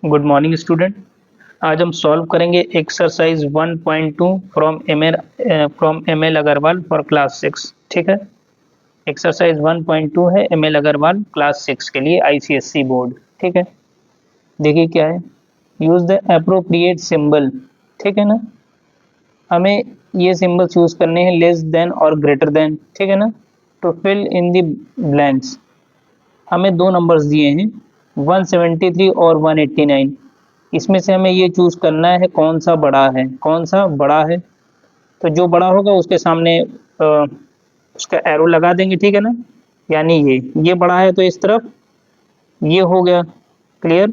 Good morning student. आज हम solve करेंगे exercise 1.2 from M L Agarwal for class 6। ठीक है, एक्सरसाइज 1.2 है एम एल अग्रवाल क्लास 6 के लिए आईसीएससी बोर्ड। ठीक है, देखिए क्या है, यूज द अप्रोप्रिएट सिंबल। ठीक है ना, हमें ये सिंबल्स यूज करने हैं, लेस देन और ग्रेटर देन। ठीक है ना, to fill in the blanks. हमें दो नंबर्स दिए हैं 173 और 189। इसमें से हमें ये चूज करना है कौन सा बड़ा है, कौन सा बड़ा है। तो जो बड़ा होगा उसके सामने उसका एरो लगा देंगे। ठीक है ना, यानी ये बड़ा है तो इस तरफ ये हो गया। क्लियर।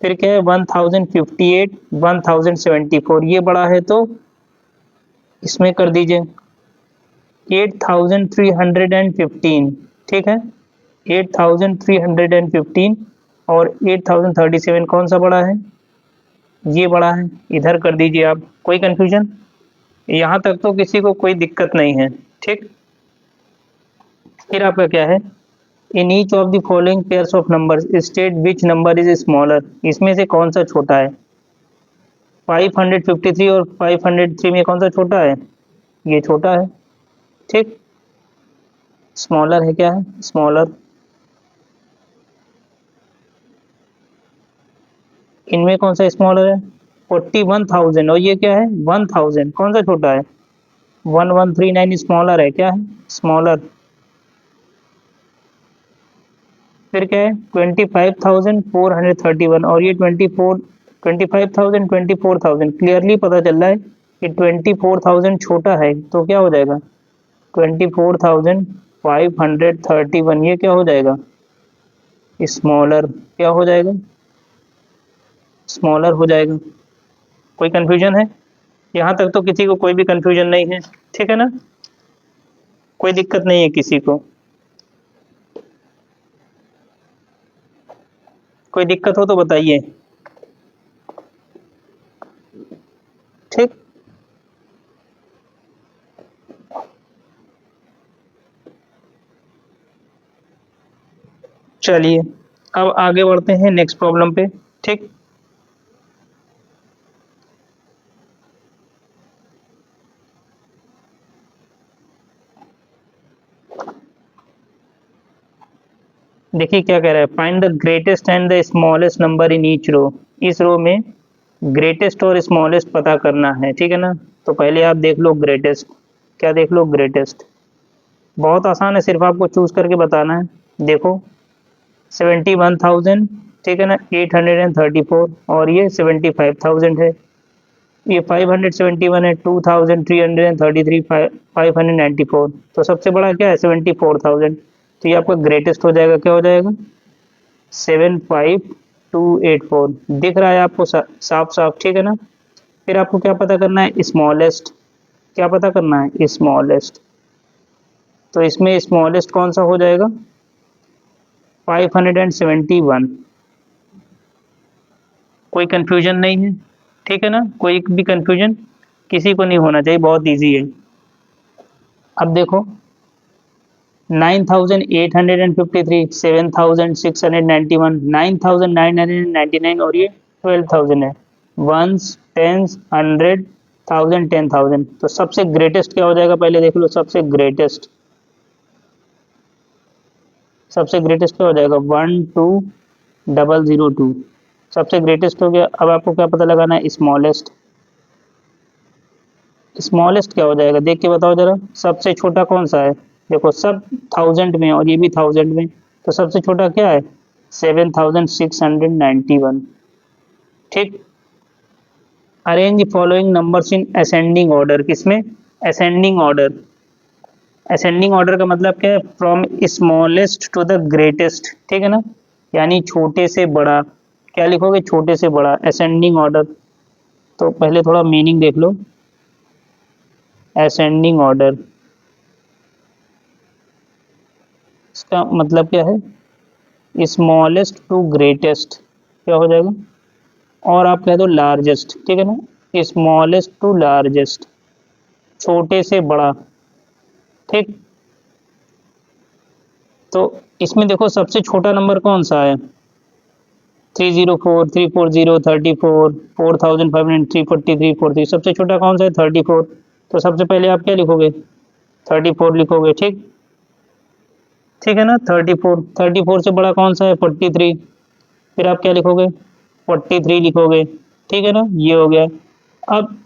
फिर क्या है 1058 1074, ये बड़ा है तो इसमें कर दीजिए 8315। ठीक है, 8315 और 8037 कौन सा बड़ा है, ये बड़ा है, इधर कर दीजिए आप। कोई कंफ्यूजन? यहाँ तक तो किसी को कोई दिक्कत नहीं है। ठीक, फिर आपका क्या है, in each of the following pairs of numbers state which number is smaller. इसमें से कौन सा छोटा है, 553 और 503 में कौन सा छोटा है, ये छोटा है। ठीक, स्मॉलर है, क्या है स्मॉलर। इनमें कौन सा स्मॉलर है, 41,000 और ये क्या है 1000, कौन सा छोटा है, 1139 स्मॉलर है, क्या है स्मॉलर। फिर क्या है 25,431 और ये 25,000 24,000। क्लियरली पता चल रहा है कि 24,000 छोटा है, तो क्या हो जाएगा 24,531, ये क्या हो जाएगा स्मॉलर, क्या हो जाएगा स्मॉलर हो जाएगा। कोई कंफ्यूजन है? यहाँ तक तो किसी को कोई भी कंफ्यूजन नहीं है। ठीक है ना, कोई दिक्कत नहीं है किसी को। कोई दिक्कत हो तो बताइए। ठीक, चलिए अब आगे बढ़ते हैं नेक्स्ट प्रॉब्लम पे। ठीक, देखिए क्या कह रहा है, find the greatest and the smallest number in each row. इस रो में ग्रेटेस्ट और स्मॉलेस्ट पता करना है। ठीक है ना, तो पहले आप देख लो ग्रेटेस्ट। क्या देख लो, ग्रेटेस्ट। बहुत आसान है, सिर्फ आपको चूज करके बताना है। देखो 71,000, ठीक है ना, 834 और ये 75,000 है। ये 571 है, 2,333, 594। तो सबसे बड़ा क्या है 74,000। तो ये आपका ग्रेटेस्ट हो जाएगा, क्या हो जाएगा 75284। दिख रहा है आपको साफ साफ। ठीक है ना, फिर आपको क्या पता करना है, स्मॉलेस्ट। क्या पता करना है, स्मॉलेस्ट। तो इसमें स्मॉलेस्ट कौन सा हो जाएगा 571। कोई कंफ्यूजन नहीं है? ठीक है ना, कोई भी कंफ्यूजन किसी को नहीं होना चाहिए, बहुत इजी है। अब देखो 9,853, 7,691, 9,999 और ये 12,000 है। Ones, tens, 100, 1000, 10,000। तो सबसे ग्रेटेस्ट क्या हो जाएगा, पहले देख लो सबसे ग्रेटेस्ट। सबसे ग्रेटेस्ट क्या हो जाएगा 12,002। सबसे ग्रेटेस्ट हो गया। अब आपको क्या पता लगाना है, स्मॉलेस्ट। स्मॉलेस्ट क्या हो जाएगा देख के बताओ जरा, सबसे छोटा कौन सा है। देखो सब 1000 में और ये भी 1000 में, तो सबसे छोटा क्या है 7,691। ठीक, arrange following numbers in ascending order. किसमें, असेंडिंग ऑर्डर। असेंडिंग ऑर्डर का मतलब क्या है, from smallest to the greatest. ठीक है ना, यानी छोटे से बड़ा। क्या लिखोगे, छोटे से बड़ा, असेंडिंग ऑर्डर। तो पहले थोड़ा मीनिंग देख लो, असेंडिंग ऑर्डर इसका मतलब क्या है, स्मॉलेस्ट टू ग्रेटेस्ट क्या हो जाएगा, और आप कह दो लार्जेस्ट। ठीक है ना, स्मॉलेस्ट टू लार्जेस्ट, छोटे से बड़ा। ठीक, तो इसमें देखो सबसे छोटा नंबर कौन सा है 304, 340, 34, 4500, 340, 343, सबसे छोटा कौन सा है 34। तो सबसे पहले आप क्या लिखोगे 34 लिखोगे, ठीक ठीक है ना। 34, 34 से बड़ा कौन सा है 43, फिर आप क्या लिखोगे 43 लिखोगे, ठीक है ना, ये हो गया। अब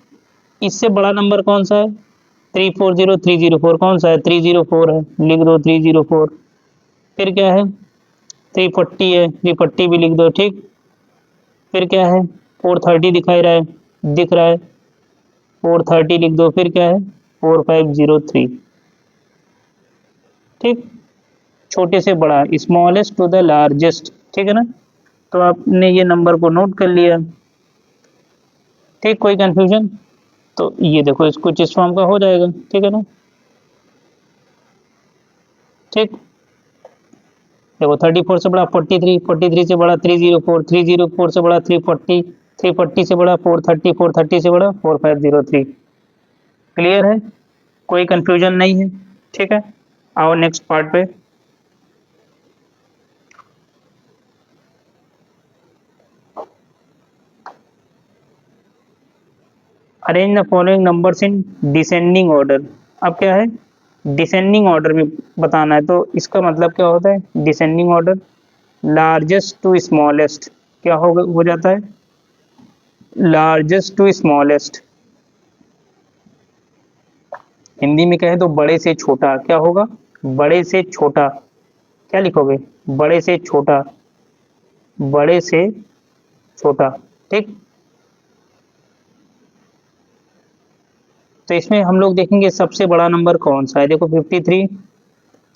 इससे बड़ा नंबर कौन सा है 340, 304 कौन सा है 304 है, लिख दो 304। फिर क्या है 340 है, 340 भी लिख दो, ठीक। फिर क्या है 430 दिखाई रहा है, दिख रहा है 430 लिख दो। फिर क्या है 4503, ठीक। छोटे से बड़ा, स्मॉलेस्ट टू द लार्जेस्ट, ठीक है ना। तो आपने ये नंबर को नोट कर लिया, ठीक। कोई कंफ्यूजन, तो ये देखो इसको इस फॉर्म का हो जाएगा, ठीक है ना, ठीक। देखो 34 से बड़ा 43, 43 से बड़ा 304, 304 से बड़ा 340, 340 से बड़ा 430, 430 से बड़ा 4503। क्लियर है, कोई कंफ्यूजन नहीं है, ठीक है। आओ नेक्स्ट पार्ट पे। Arrange the following numbers in descending order. अब क्या है डिसेंडिंग ऑर्डर में बताना है, तो इसका मतलब क्या होता है descending order, largest to smallest, क्या हो जाता है लार्जेस्ट टू स्मॉलेस्ट। हिंदी में कहे तो बड़े से छोटा, क्या होगा बड़े से छोटा, क्या लिखोगे बड़े से छोटा, बड़े से छोटा, ठीक। तो इसमें हम लोग देखेंगे सबसे बड़ा नंबर कौन सा है। देखो 53,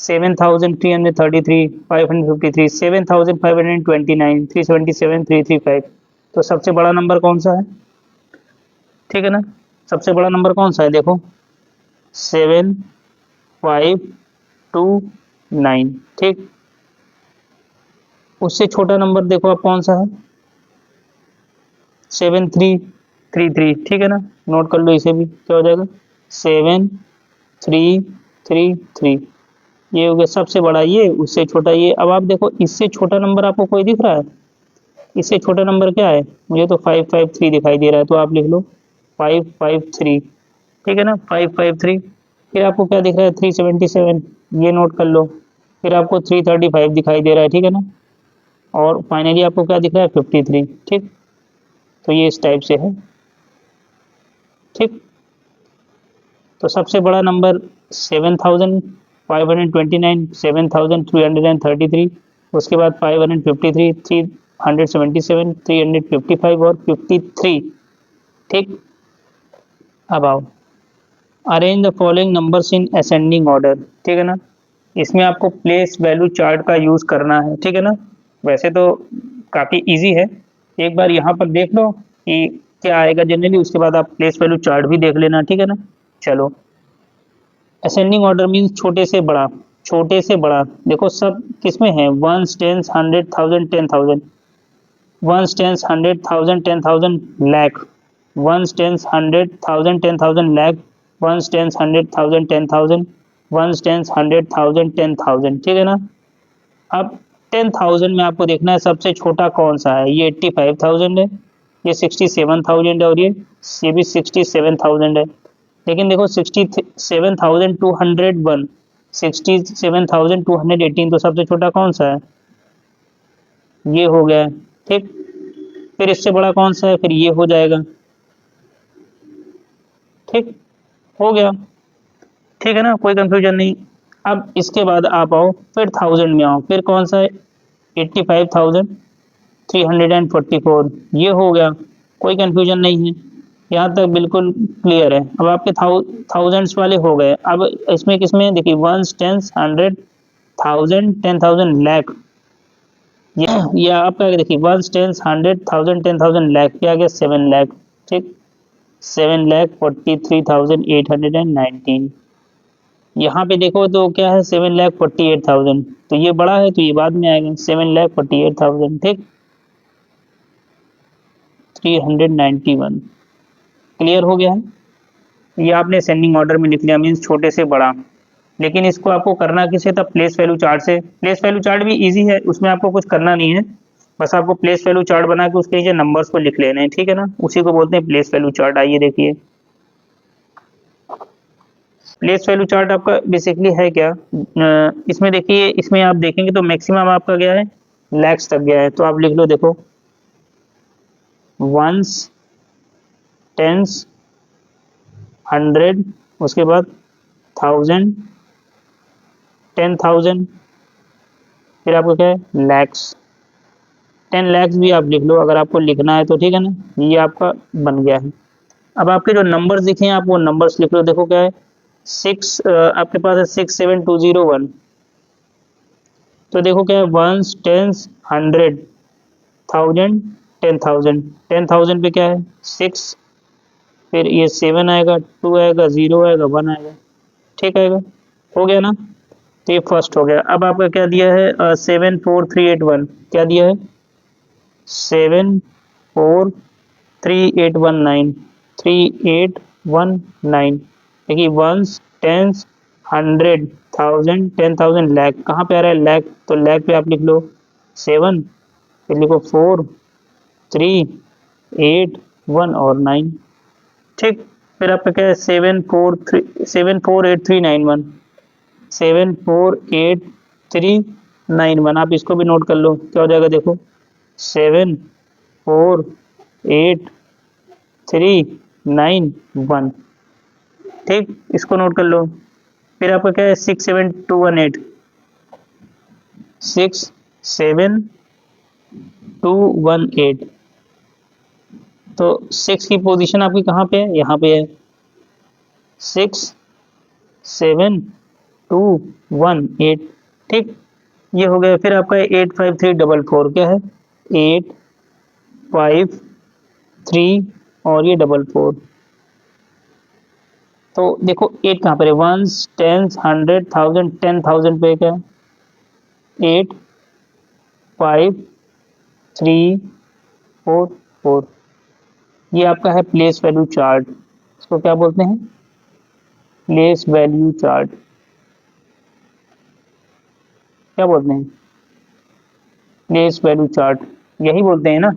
7333, 553, 7529, 377, 335। तो सबसे बड़ा नंबर कौन सा है, ठीक है ना। सबसे बड़ा नंबर कौन सा है देखो 7529, ठीक। उससे छोटा नंबर देखो आप कौन सा है 7333, ठीक है ना। नोट कर लो इसे भी, क्या हो जाएगा 7333, ये हो गया सबसे बड़ा ये, उससे छोटा ये। अब आप देखो इससे छोटा नंबर आपको कोई दिख रहा है, इससे छोटा नंबर क्या है, मुझे तो 553 दिखाई दे रहा है, तो आप लिख लो 553, ठीक है ना 553। फिर आपको क्या दिख रहा है 377, ये नोट कर लो। फिर आपको 335 दिखाई दे रहा है, ठीक है ना। और फाइनली आपको क्या दिख रहा है 53, ठीक। तो ये इस टाइप से है, ठीक। तो सबसे बड़ा नंबर 7529, 7333, उसके बाद 553, 377, 355 और 53, ठीक। अब आओ arrange the following numbers in ascending order, ठीक है ना। इसमें आपको प्लेस वैल्यू चार्ट का यूज करना है, ठीक है ना। वैसे तो काफी इजी है, एक बार यहाँ पर देख लो कि क्या आएगा जनरली, उसके बाद आप प्लेस वैल्यू चार्ट भी देख लेना, ठीक है ना। चलो असेंडिंग ऑर्डर मीन्स छोटे से बड़ा, छोटे से बड़ा। देखो सब किसमें है ones, tens, 100, 1000, 10,000, ones, tens, 100, 1000, 10,000, lakh, ones, tens, 100, 1000, 10,000, lakh, ones, tens, 100,000, 10,000, ones, tens, 100,000, 10,000, ठीक है ना। अब 10,000 में आपको देखना है सबसे छोटा कौन सा है, ये 85,000 है, ये 67,000 है, और ये भी 67,000 है। लेकिन देखो 67,201, 67,218, तो सबसे छोटा कौन सा है ये हो गया है, ठीक। फिर इससे बड़ा कौन सा है, फिर ये हो जाएगा, ठीक हो गया, ठीक है ना, कोई कंफ्यूजन नहीं। अब इसके बाद आप आओ फिर थाउजेंड में आओ, फिर कौन सा है 85,344, ये हो गया, कोई कंफ्यूजन नहीं है, यहाँ तक बिल्कुल क्लियर है। अब आपके थाउजेंड्स वाले हो गए। अब इसमें किसमें देखिए वंस, टेंस, 100,000, 10,000, लाख, ये आपका देखिए वंस, टेंस, 100,000, 10,000, लाख, क्या आ गया 7 लाख, ठीक 7,43,819। यहाँ पे देखो तो क्या है 7,48,000, तो ये बड़ा है तो ये बाद में आएगा 7,48,000, ठीक 391। क्लियर हो गया है, ये आपने सेंडिंग ऑर्डर में लिख लिया, मीन्स छोटे से बड़ा। लेकिन इसको आपको करना किसे था प्लेस वैल्यू चार्ट से। प्लेस वैल्यू चार्ट भी इजी है, उसमें आपको कुछ करना नहीं है, बस आपको प्लेस वैल्यू चार्ट बना के उसके नीचे नंबर्स को लिख लेने हैं, ठीक है ना, उसी को बोलते हैं प्लेस वैल्यू चार्ट। आइए देखिए, प्लेस वैल्यू चार्ट आपका बेसिकली है क्या, इसमें देखिए, इसमें आप देखेंगे तो मैक्सिमम आपका गया है लैक्स तक गया है, तो आप लिख लो, देखो वंस, टेंस, हंड्रेड, उसके बाद थाउजेंड, 10,000, फिर आपको क्या है लैक्स, 10 लाख भी आप लिख लो अगर आपको लिखना है तो, ठीक है ना, ये आपका बन गया है। अब आपके जो नंबर्स दिखे हैं आप वो नंबर्स लिख लो, देखो क्या है, आपके पास है 67201, तो देखो क्या है, वंस, टेंस, हंड्रेड, थाउजेंड, 10,000, 10,000 पे क्या है 6, फिर ये 7 आएगा, 2 आएगा, 0 आएगा, 1 आएगा, ठीक आएगा, हो गया ना, तो ये फर्स्ट हो गया। अब आपका क्या दिया है 74381, क्या दिया है 74381 3819, देखिए ones, tens, hundred, thousand, 10,000, lakh, कहाँ पे आ रहा है लैख, तो लैख पे आप लिख लो 7, फिर लिखो 4, 3, 8, 1 और 9, ठीक। फिर आपका क्या है 748,391, 748,391, आप इसको भी नोट कर लो, क्या हो जाएगा देखो 748,391, ठीक, इसको नोट कर लो। फिर आपका क्या है 67218, 67218, तो 6 की पोजीशन आपकी कहाँ पे है, यहाँ पे है 67218, ठीक, ये हो गया। फिर आपका 85344, क्या है 853 और ये 44, तो देखो 8 कहाँ पर है, वंस, टेंस, हंड्रेड, थाउजेंड, 10,000 पे क्या है 85344, ये आपका है प्लेस वैल्यू चार्ट, इसको क्या बोलते हैं प्लेस वैल्यू चार्ट, क्या बोलते हैं प्लेस वैल्यू चार्ट, यही बोलते हैं ना।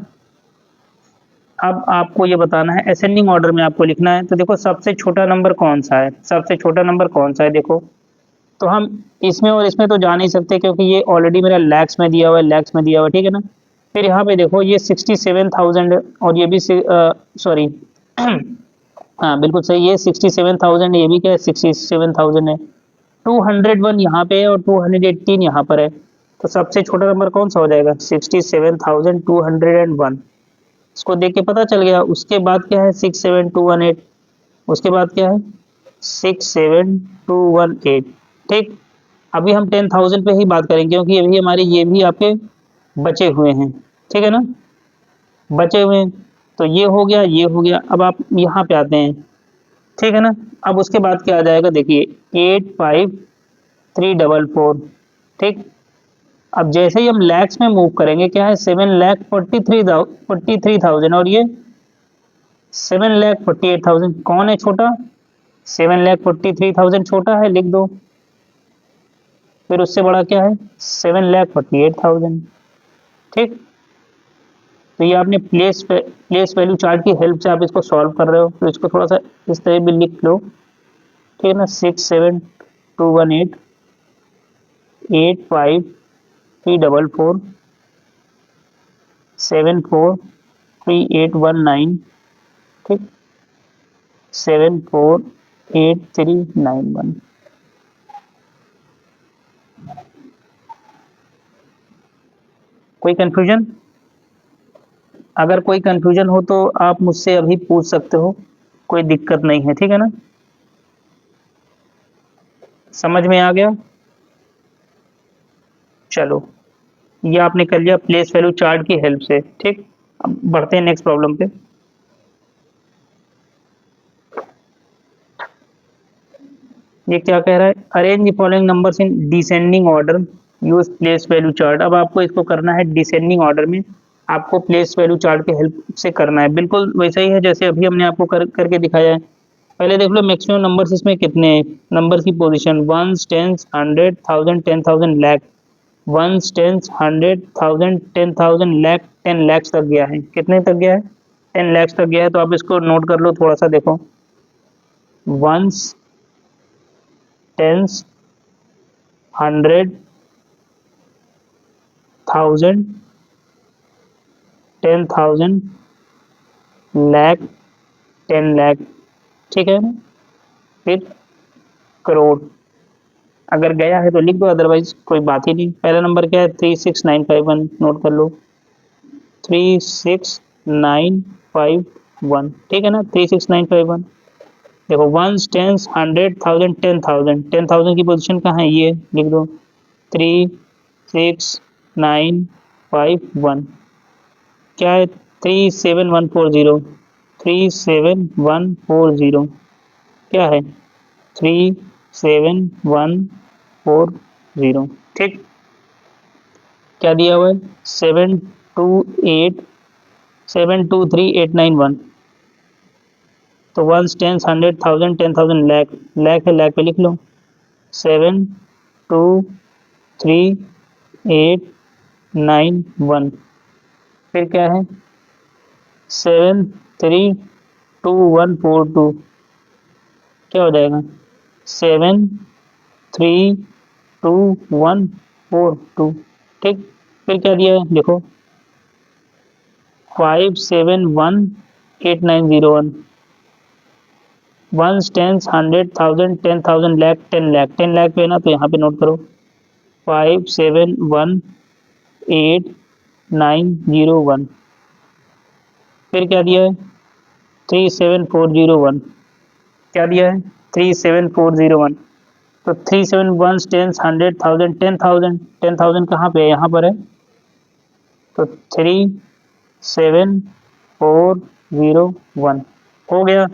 अब आपको ये बताना है असेंडिंग ऑर्डर में आपको लिखना है, तो देखो सबसे छोटा नंबर कौन सा है, सबसे छोटा नंबर कौन सा है, देखो तो हम इसमें और इसमें तो जा नहीं सकते क्योंकि ये ऑलरेडी मेरा लैक्स में दिया हुआ है, लैक्स में दिया हुआ है, ठीक है ना। फिर यहाँ पे देखो ये 67,000 और ये भी सॉरी हाँ बिल्कुल सही, ये 67,000, ये भी क्या है 67,000 है, 201 यहाँ पे है और 218 यहाँ पर है, तो सबसे छोटा नंबर कौन सा हो जाएगा 67,201, इसको देख के पता चल गया। उसके बाद क्या है 67218, उसके बाद क्या है 67218, ठीक। अभी हम 10,000 पे ही बात करेंगे क्योंकि अभी हमारे ये भी आपके बचे हुए हैं, ठीक है ना, बचे हुए हैं, तो ये हो गया, ये हो गया। अब आप यहाँ पे आते हैं, ठीक है ना। अब उसके बाद क्या आ जाएगा देखिए 85344, ठीक। अब जैसे ही हम लैक्स में मूव करेंगे क्या है 7,43,000 और ये 7,48,000, कौन है छोटा 7,43,000 छोटा है, लिख दो। फिर उससे बड़ा क्या है 7,48,000, ठीक। तो ये आपने प्लेस वैल्यू चार्ट की हेल्प से आप इसको सॉल्व कर रहे हो, तो इसको थोड़ा सा इस तरह भी लिख लो, ठीक है ना, 67218, 85344, 743819, ठीक, 748391। कोई कंफ्यूजन, अगर कोई कंफ्यूजन हो तो आप मुझसे अभी पूछ सकते हो, कोई दिक्कत नहीं है, ठीक है ना, समझ में आ गया। चलो ये आपने कर लिया प्लेस वैल्यू चार्ट की हेल्प से, ठीक। अब बढ़ते हैं नेक्स्ट प्रॉब्लम पे। ये क्या कह रहा है, arrange the following numbers in descending order, use place value chart. अब आपको इसको करना है डिसेंडिंग ऑर्डर में, आपको प्लेस वैल्यू चार्ट की हेल्प से करना है, बिल्कुल वैसा ही है जैसे अभी हमने आपको करके दिखाया है। पहले देख लो मैक्सिमम नंबर्स इसमें कितने हैं, नंबर की position ones, tens, hundred, thousand, 10,000, lakh, ones, tens, 100, 1000, 10,000, lakh, 10 lakhs तक गया है। कितने तक गया है? 10 lakhs तक गया है। तो आप इसको नोट कर लो थोड़ा सा, देखो वंस, टेंस, 100, 1000, 10,000, लाख, 10 लाख, ठीक है ना। फिर करोड़, अगर गया है तो लिख दो, अदरवाइज कोई बात ही नहीं। पहला नंबर क्या है? 36951, नोट कर लो 36951, ठीक है ना। 36951। देखो वंस, टेंस, 100, 1000, 10,000, 10,000 की पोजीशन कहाँ है? ये लिख दो 36951। क्या है? 37140, 37140 क्या है? 37140, ठीक। क्या दिया हुआ है? 728723891। तो वंस, टेंस, 100, 1000, 10,000, लाख, लाख है, लाख पे लिख लो 7233891। फिर क्या है? 732142, क्या हो जाएगा? 732142, ठीक। फिर क्या दिया है? देखो 5718901। वंस, टेंस, 100, 1000, 10,000, लाख, 10 लाख, 10 लाख पे है ना, तो यहाँ पे नोट करो 5718901। फिर क्या दिया है? 37401, क्या दिया है? 37401। तो 371, टेंस, 100, 1000, 10,000, 10,000 कहाँ पे है? यहाँ पर है। तो 37401 हो गया।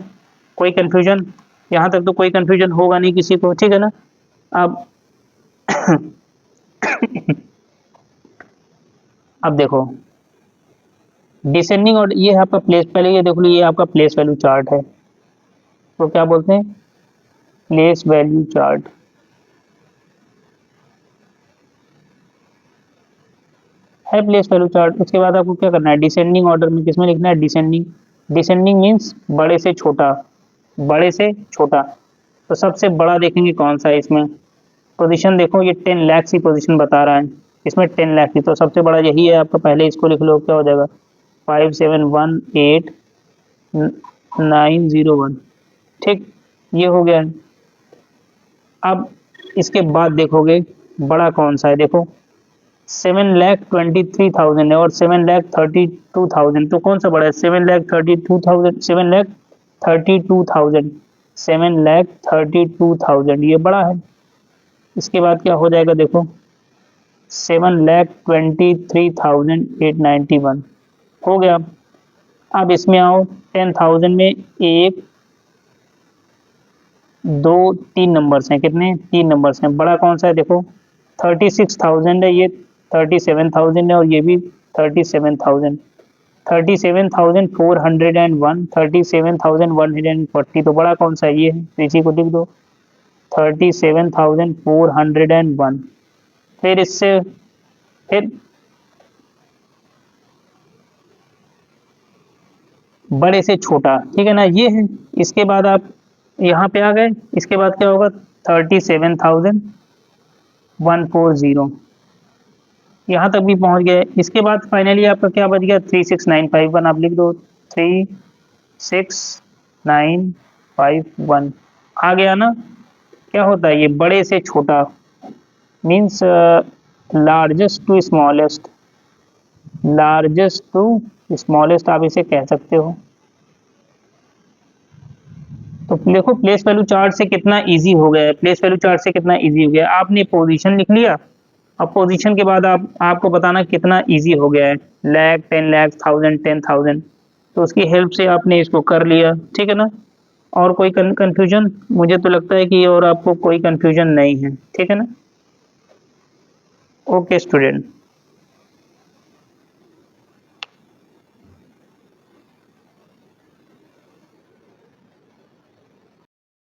कोई कंफ्यूजन? यहाँ तक तो कोई कंफ्यूजन होगा नहीं किसी को, ठीक है ना। अब अब देखो डिसेंडिंग और ये है आपका प्लेस, पहले ये देख लो, ये आपका प्लेस वैल्यू चार्ट है। तो क्या बोलते हैं? Place value chart. है प्लेस वैल्यू चार्ट। उसके बाद आपको क्या करना है? डिसेंडिंग ऑर्डर में किसमें लिखना है? डिसेंडिंग। डिसेंडिंग मीन्स बड़े से छोटा, बड़े से छोटा। तो सबसे बड़ा देखेंगे कौन सा है इसमें? पोजीशन देखो, ये 10 लाख की पोजीशन बता रहा है, इसमें 10 लाख की, तो सबसे बड़ा यही है आपका। पहले इसको लिख लो, क्या हो जाएगा? 5718901, ठीक। ये हो गया है। अब इसके बाद देखोगे बड़ा कौन सा है, देखो 7,23,000 है और 7,32,000, तो कौन सा बड़ा है? 7,32,000, 7,32,000, 7,32,000, ये बड़ा है। इसके बाद क्या हो जाएगा? देखो 7,23,891 हो गया। अब इसमें आओ 10,000 में 1 2 3 नंबर्स हैं। कितने? 3 नंबर्स हैं। बड़ा कौन सा है? देखो 36,000 है, ये 37,000 है और ये भी 37,000। 37,401, 37,140, तो बड़ा कौन सा है? ये है, तो इसी को लिख दो 37,401। फिर इससे फिर बड़े से छोटा, ठीक है ना, ये है। इसके बाद आप यहाँ पे आ गए। इसके बाद क्या होगा? 37,140, यहाँ तक भी पहुँच गए। इसके बाद फाइनली आपका क्या बच गया? 36951, आप लिख दो 36951 आ गया ना। क्या होता है? ये बड़े से छोटा means largest to smallest, largest to smallest आप इसे कह सकते हो। तो देखो प्लेस वैल्यू चार्ट से कितना इजी हो गया है, प्लेस वैल्यू चार्ट से कितना इजी हो गया है। आपने पोजीशन लिख लिया, अब पोजीशन के बाद आपको बताना कितना इजी हो गया है। लाख, 10 लाख, 1000, 10,000, तो उसकी हेल्प से आपने इसको कर लिया, ठीक है ना। और कोई कंफ्यूजन? मुझे तो लगता है कि और आपको कोई कंफ्यूजन नहीं है, ठीक है ना। Okay student.